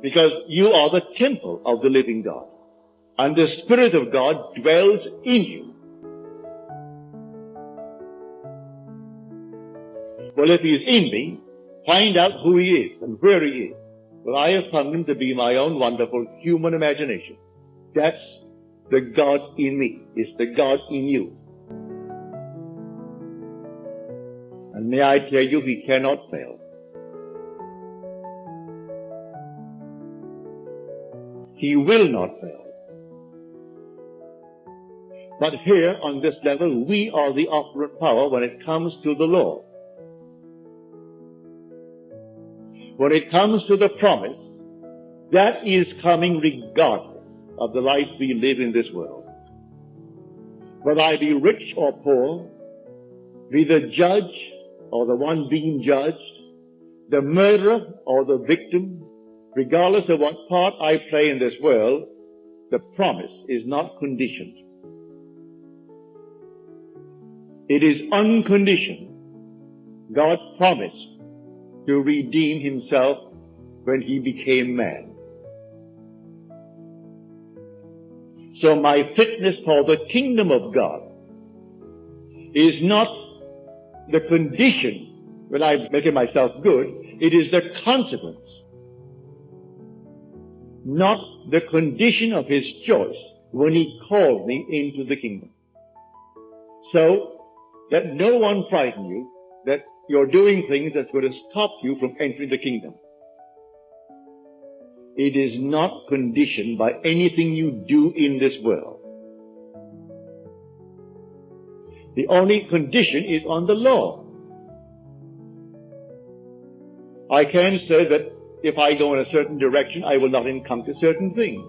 Because you are the temple of the living God. And the Spirit of God dwells in you. Well, if He is in me, find out who He is and where He is. Well, I have found Him to be my own wonderful human imagination. That's the God in me. It's the God in you. And may I tell you, He cannot fail. He will not fail. But here, on this level, we are the operant power when it comes to the law. When it comes to the promise, that is coming regardless of the life we live in this world. Whether I be rich or poor, be the judge or the one being judged, the murderer or the victim, regardless of what part I play in this world, the promise is not conditioned. It is unconditional. God promised to redeem Himself when He became man. So my fitness for the kingdom of God is not the condition when I'm making myself good. It is the consequence, not the condition of His choice when He called me into the kingdom. So, let no one frighten you that you're doing things that's going to stop you from entering the kingdom. It is not conditioned by anything you do in this world. The only condition is on the law. I can say that if I go in a certain direction, I will not encounter certain things.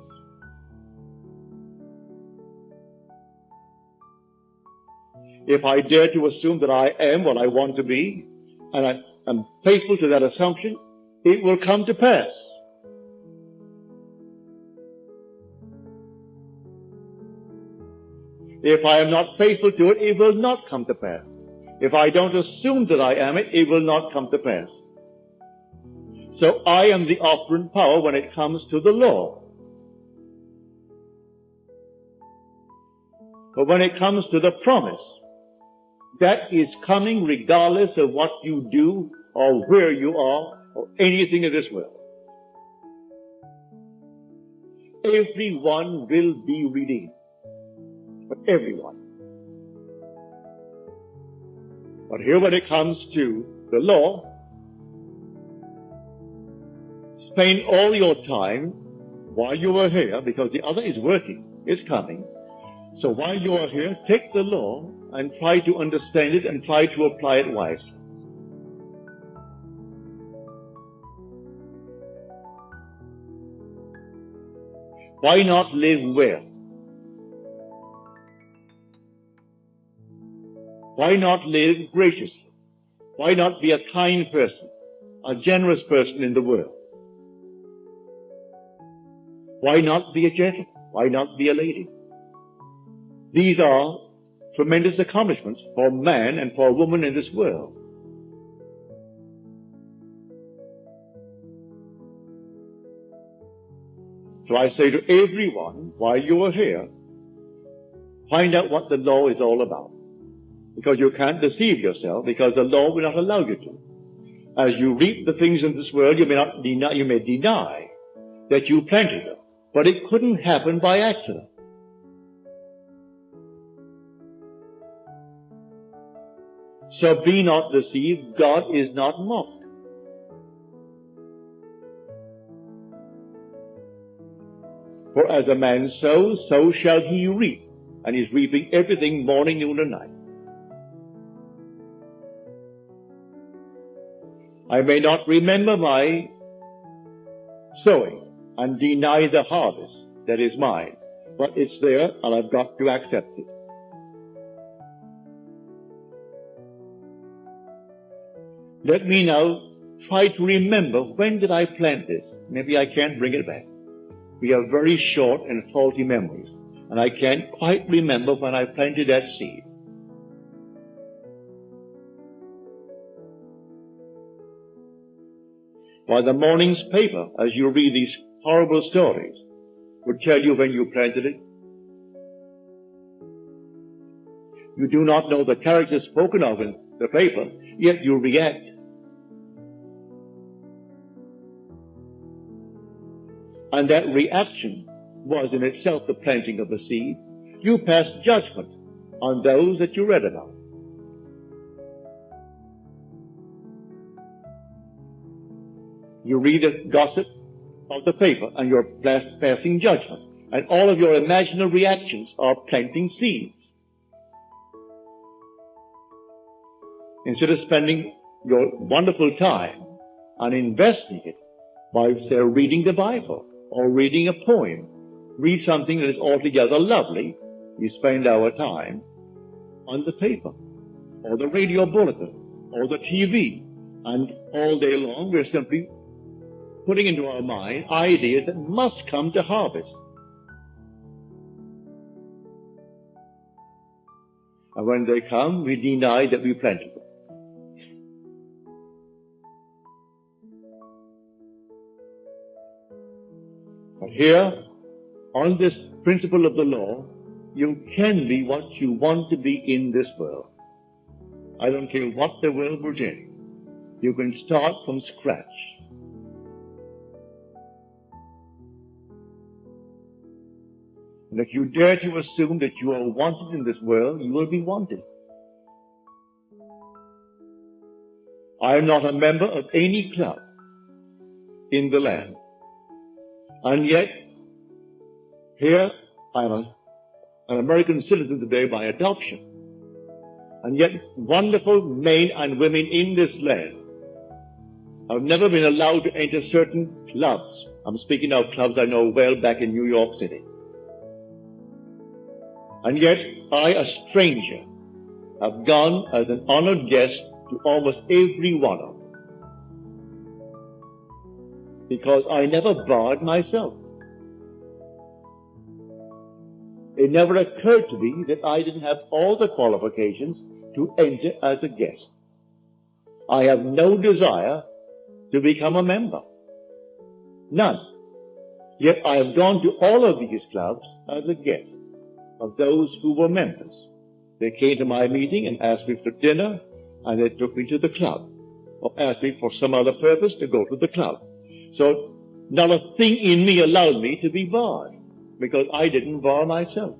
If I dare to assume that I am what I want to be, and I am faithful to that assumption, it will come to pass. If I am not faithful to it, it will not come to pass. If I don't assume that I am it, it will not come to pass. So I am the operant power when it comes to the law. But when it comes to the promise, that is coming regardless of what you do or where you are or anything in this world. Everyone will be redeemed. But everyone. But here when it comes to the law, spend all your time while you are here, because the other is working, is coming. So while you are here, take the law and try to understand it and try to apply it wisely. Why not live well? Why not live graciously? Why not be a kind person, a generous person in the world? Why not be a gentleman? Why not be a lady? These are tremendous accomplishments for man and for woman in this world. So I say to everyone, while you are here, find out what the law is all about. Because you can't deceive yourself, because the law will not allow you to. As you reap the things in this world, you may deny that you planted them. But it couldn't happen by accident. So be not deceived, God is not mocked. For as a man sows, so shall he reap. And he's reaping everything morning, noon, and night. I may not remember my sowing and deny the harvest that is mine, but it's there and I've got to accept it. Let me now try to remember, when did I plant this? Maybe I can't bring it back. We have very short and faulty memories, and I can't quite remember when I planted that seed. Why, the morning's paper, as you read these horrible stories, would tell you when you planted it. You do not know the characters spoken of in the paper, yet you react. And that reaction was in itself the planting of the seed. You passed judgment on those that you read about. You read the gossip of the paper and you're passing judgment. And all of your imaginary reactions are planting seeds. Instead of spending your wonderful time and investing it by, say, reading the Bible or reading a poem, read something that is altogether lovely, you spend our time on the paper or the radio bulletin or the TV, and all day long we're simply putting into our mind ideas that must come to harvest. And when they come, we deny that we planted them. But here, on this principle of the law, you can be what you want to be in this world. I don't care what the world presents. You can start from scratch. And if you dare to assume that you are wanted in this world, you will be wanted. I am not a member of any club in the land. And yet, here I am an American citizen today by adoption. And yet, wonderful men and women in this land have never been allowed to enter certain clubs. I'm speaking of clubs I know well back in New York City. And yet, I, a stranger, have gone as an honored guest to almost every one of them. Because I never barred myself. It never occurred to me that I didn't have all the qualifications to enter as a guest. I have no desire to become a member. None. Yet I have gone to all of these clubs as a guest of those who were members. They came to my meeting and asked me for dinner, and they took me to the club, or asked me for some other purpose to go to the club. So not a thing in me allowed me to be barred, because I didn't bar myself.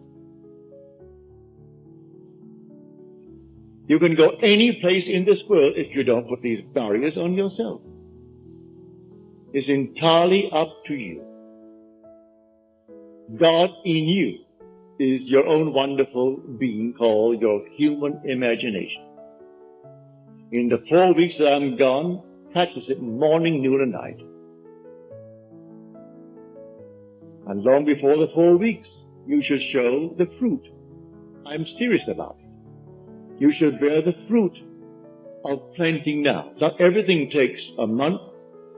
You can go any place in this world if you don't put these barriers on yourself. It's entirely up to you. God in you is your own wonderful being called your human imagination. In the 4 weeks that I'm gone, practice it morning, noon, and night. And long before the 4 weeks, you should show the fruit. I'm serious about it. You should bear the fruit of planting now. Not everything takes a month.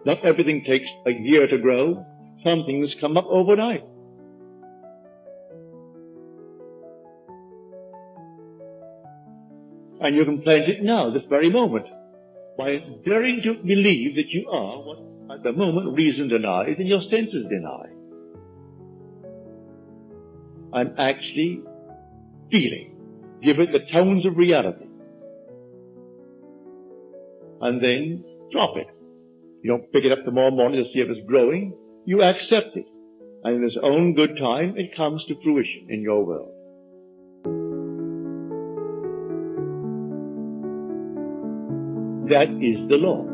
Not everything takes a year to grow. Some things come up overnight. And you can plant it now, this very moment, by daring to believe that you are what at the moment reason denies and your senses deny. And actually feeling. Give it the tones of reality. And then drop it. You don't pick it up tomorrow morning to see if it's growing. You accept it. And in its own good time, it comes to fruition in your world. That is the law.